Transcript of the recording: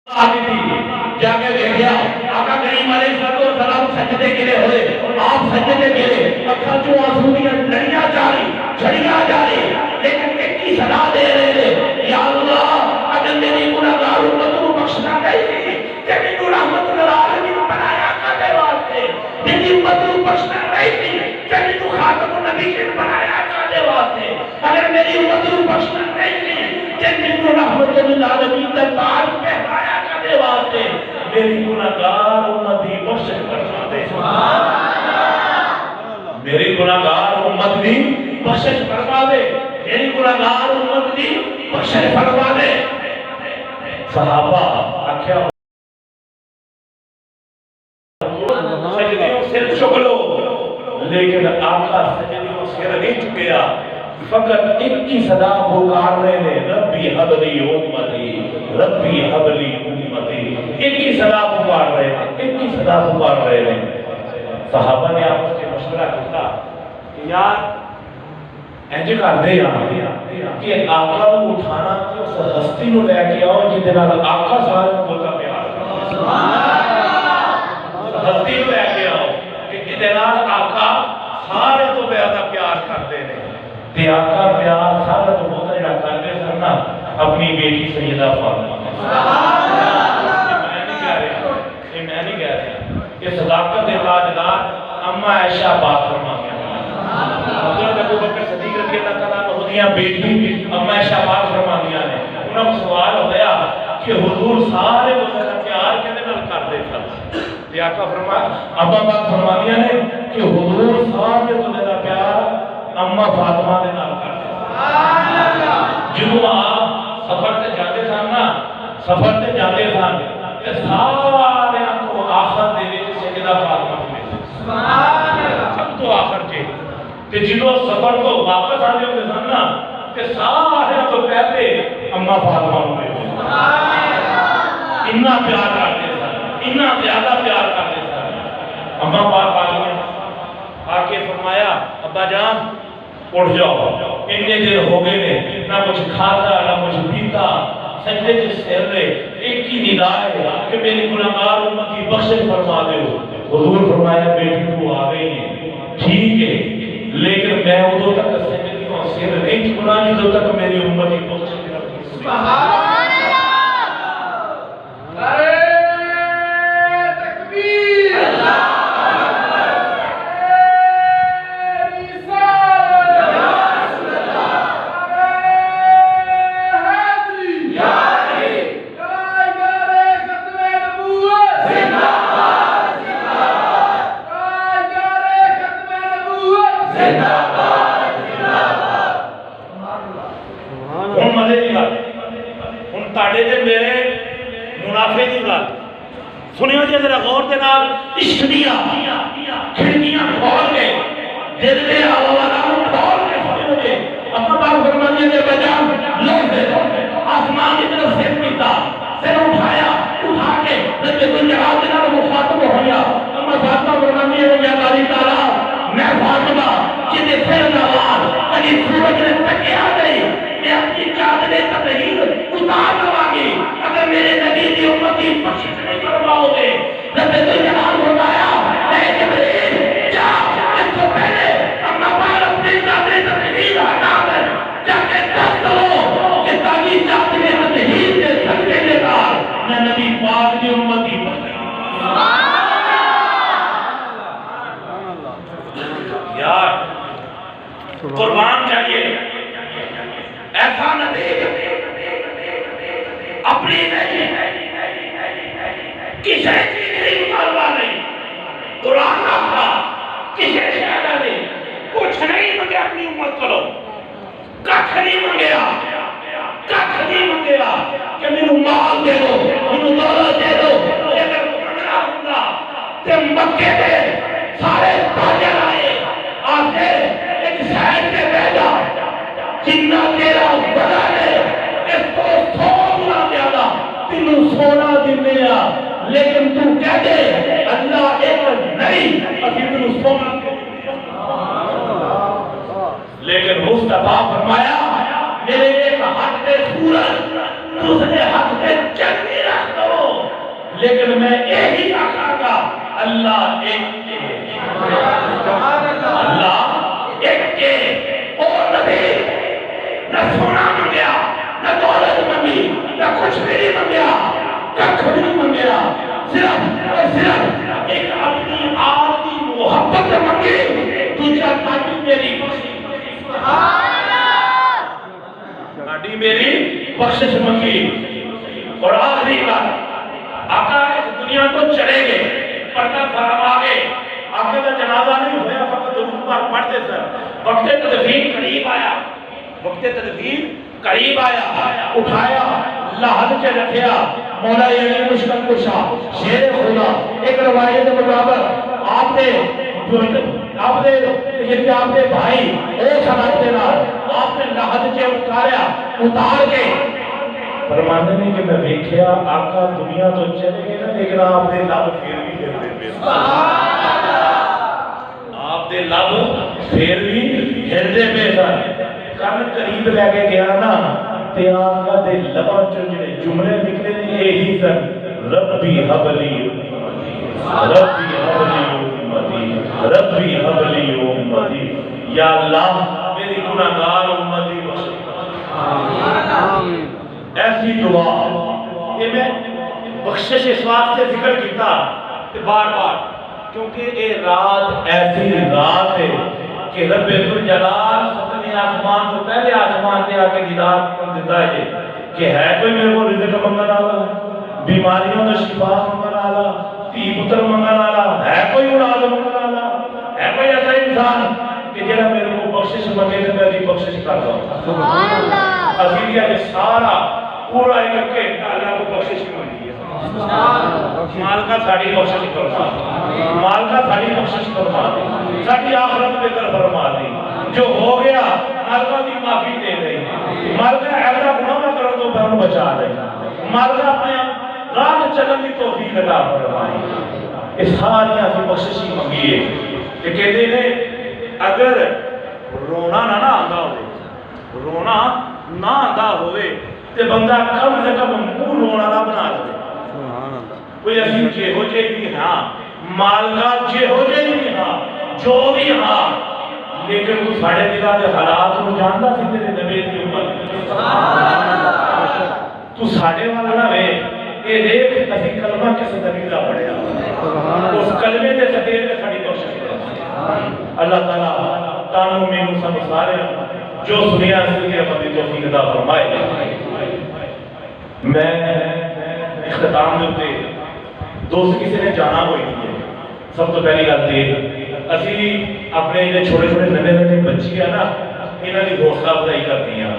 آتی تھی جا کے دیکھیا آقا کریم علیہ السلام سجدے کے لیے ہوئے آپ سجدے کے لیے اکھا جو آنسو دیا لڑیاں جا رہی چھڑیاں جا رہی لیکن ایک کی صدا دے رہے یا اللہ اگر میری گناہگار امت کو بخشنا نہیں کہ میری رحمت العالمین بنایا کرنے واسطے میری امت کو بخشنا نہیں کہ میری خاتم النبی بنایا کرنے واسطے اگر میری امت کو بخشنا نہیں کہ میری رحمت العالمین دربار پہنایا کرنے واسطے میری گناہگار امت دی بخش فرما دے میری گناہگار امت دی بخش فرما دے میری گناہگار امت دی بخش فرما دے صحابہ آکھیا سجدیوں سر چکلو لیکن آقا سجدیوں سر نہیں چکیا فقط ایک کی صدا پکار رہے ہیں ربی حبلی امتی ربی حبلی امتی ایک کی صدا پکار رہے ہیں ایک کی صدا پکار رہے ہیں صحابہ نے آپس سے مشورہ کرتا کہ یار اینجے کر دے کہ آقا کو اٹھانا کہ اس ہستی کو لے کے آؤ جی دینا آقا سارے کو کا پیار ہستی کو لے کے آؤ کہ دینا آقا سارے تو بیادہ پیار کر دے رہے تے آقا پیار سارے تو بہت جڑا کر دے سرنا اپنی بیٹی سیدہ فاطمہ میں نہیں کہہ رہا یہ صداقت تاجدار اما عائشہ پاک فرما حضرت ابو بکر صدیق رضی اللہ تعالیٰ عنہ ہوندیاں بیٹی اما عائشہ پاک فرما دیا نے انہوں کو سوال ہو گیا کہ حضور سارے کو پیار کہنے نال کر دے تھا یہ آقا فرما اما پاک فرما دیا نے کہ حضور سارے کو پیار اما فاطمہ دے نال کر دے جنہوں آپ سفر تے جاتے تھا نا سفر تے جاتے تھا کہ سارے کو آخر دے وچ سیدہ فاطمہ سب تو آخر کے کہ جنہوں سفر کو واپس آنے ہوتے تھا نا کہ سارے تو پہلے اما فاطمہ ہوئے اتنا پیار کرتے تھا اتنا زیادہ پیار کرتے تھا اما پاک آ کے فرمایا ابا جان اٹھ جاؤ اتنے دیر ہو گئے نے نہ کچھ کھاتا نہ کچھ پیتا سجدے کے سیر رہے ایک کی ندا ہے کہ میری گناہگار امت کی بخشش فرما دے حضور فرمایا بیٹی تو آ گئی ہے ٹھیک ہے لیکن میں ادھر تک سجدے کو سیر نہیں چکنا جدو تک میری امت کی بخشش رکھی سبحان اللہ تکبیر اللہ سنیو جی ذرا غور دے نال عشق دیا کھڑکیاں کھول کے دل دے آوازاں کھول کے سنیو جی اپنا بات فرمانے دے بجان لوگ دے آسمان کی طرف سر پیتا سر اٹھایا اٹھا کے رب الجلال دے نال مخاطب ہو گیا اما فاطمہ فرمانے دے یا باری تعالی میں فاطمہ جدے سر نواز کبھی سورج نے تکیا نہیں میں اپنی چادریں تطہیر اتار لواگی اگر میرے نبی دی امت کی بخشش نہیں فرماؤ گے رب الجلال فرمایا اے جبریل جا اس کو پہلے اپنا پار اپنی چادریں تطہیر ہٹا کر جا کے دست کرو کہ تاکہ چادریں تطہیر کے سکتے لے کر میں نبی پاک دی امت کی بخشش یار قربان چاہیے ایسا نبی اپنی نہیں کسی چیز نہیں مطالبہ نہیں قرآن آقا کسی شہدہ نہیں کچھ نہیں منگے اپنی امت کرو کچھ نہیں منگیا کچھ نہیں منگیا کہ میرے مال دے دو میرے دولت دے دو اگر منگنا ہوگا تے مکے دے سارے تاجر آئے آتے ایک شہد کے بیجا جنہ تیرا بڑا ہے اس کو سو گنا زیادہ تینوں سونا دینے آ لیکن تو کہہ دے اللہ ایک نہیں ابھی تینوں سونا لیکن مصطفیٰ فرمایا میرے ایک ہاتھ میں سورج دوسرے ہاتھ میں چندی رکھ دو لیکن میں یہی آقا کا اللہ ایک کے، اللہ ایک کے، اور نبی نہ سونا منگیا، نہ دولت منگی، نہ کچھ بھی نہیں منگیا، کچھ بھی نہیں منگیا، صرف اور صرف ایک اپنی آدمی محبت منگی، تجھے تاکہ میری تاکہ میری بخشش منگی۔ اور آخری بات، آقا اس دنیا کو چلے گئے، پردہ فرما گئے، آقا کا جنازہ نہیں ہویا، فقط درود پاک پڑھتے سر، وقت تدفین قریب آیا، وقت تدفین قریب آیا، اٹھایا، لحد کے رکھیا، مولا علی مشکل کشا، شیر خدا، ایک روایت مطابق آپ نے بھائی اے سنات دینا، آپ نے لحد کے اتار کے فرمانے نے کہ میں دیکھیا آقا دنیا تو چلے گئے نا، لیکن آپ نے لب پھر بھی ہلدے پے، آپ نے لب پھر بھی ہلدے پے سن۔ کن قریب لے کے گیا نا تے آقا دے لباں چوں جڑے جملے نکلے نے یہی سن، ربی حبلی ربی حبلی امتی ربی حبلی امتی، یا اللہ میری گناہگار امتی بخش۔ ایسی دعا یہ میں بخشش اس واسطے ذکر کیتا کہ بار بار کیونکہ یہ رات ایسی رات ہے کہ رب الجلال ستنے آسمان تو پہلے آسمان سے آ کے دیدار دیتا ہے کہ ہے کوئی میرے کو رزق منگن والا، بیماریوں کا شفا منگن والا، تھی پتر منگن والا، ہے کوئی اولاد منگن والا، ہے کوئی ایسا انسان کہ جڑا میرے کو بخشش منگے تو میں بخشش کر دوں۔ سبحان اللہ۔ اصلیہ یہ سارا پورا ایک گھنٹہ اللہ کو بخشش ملی ہے، مالکہ ساڑی بخشش فرما دی، مالکہ ساڑی بخشش فرما دی، ساڑی آخرت بہتر فرما دی، جو ہو گیا مالکہ کی معافی دے رہی، مالکہ ایسا گناہ نہ کرو تو بہن بچا رہی، مالکہ اپنے راہ چلن کی توفیق عطا فرمائی۔ اس ساری ایسی بخشش منگی ہے کہ کہتے ہیں اگر رونا نہ آندا ہوئے، رونا نہ آندا ہوئے تے بندہ کم سے کم منہ رونا نہ بنا لے۔ کوئی ایسی جے ہو جے بھی ہاں، مالکہ جے ہو جے بھی ہاں، جو بھی ہاں، لیکن وہ ساڑھے دلہ دے حالات کو جانتا تھی تیرے نبی کی امت۔ تو ساڑھے والا نہ ہے، یہ دیکھ اسی کلمہ کے صدقیدہ پڑے آ، اس کلمے دے صدیر میں ساڑھی بخشش کرتا۔ اللہ تعالیٰ تانوں میں سب سارے جو سنیا سے کہ اپنی توفیق عطا فرمائے۔ میں اختتام ہوتے دوست کسی نے جانا ہوئی نہیں ہے، سب تو پہلی گل یہ اسی اپنے جو چھوٹے چھوٹے ننے ننے بچی ہیں نا، انہاں دی حوصلہ افزائی کرتی ہیں۔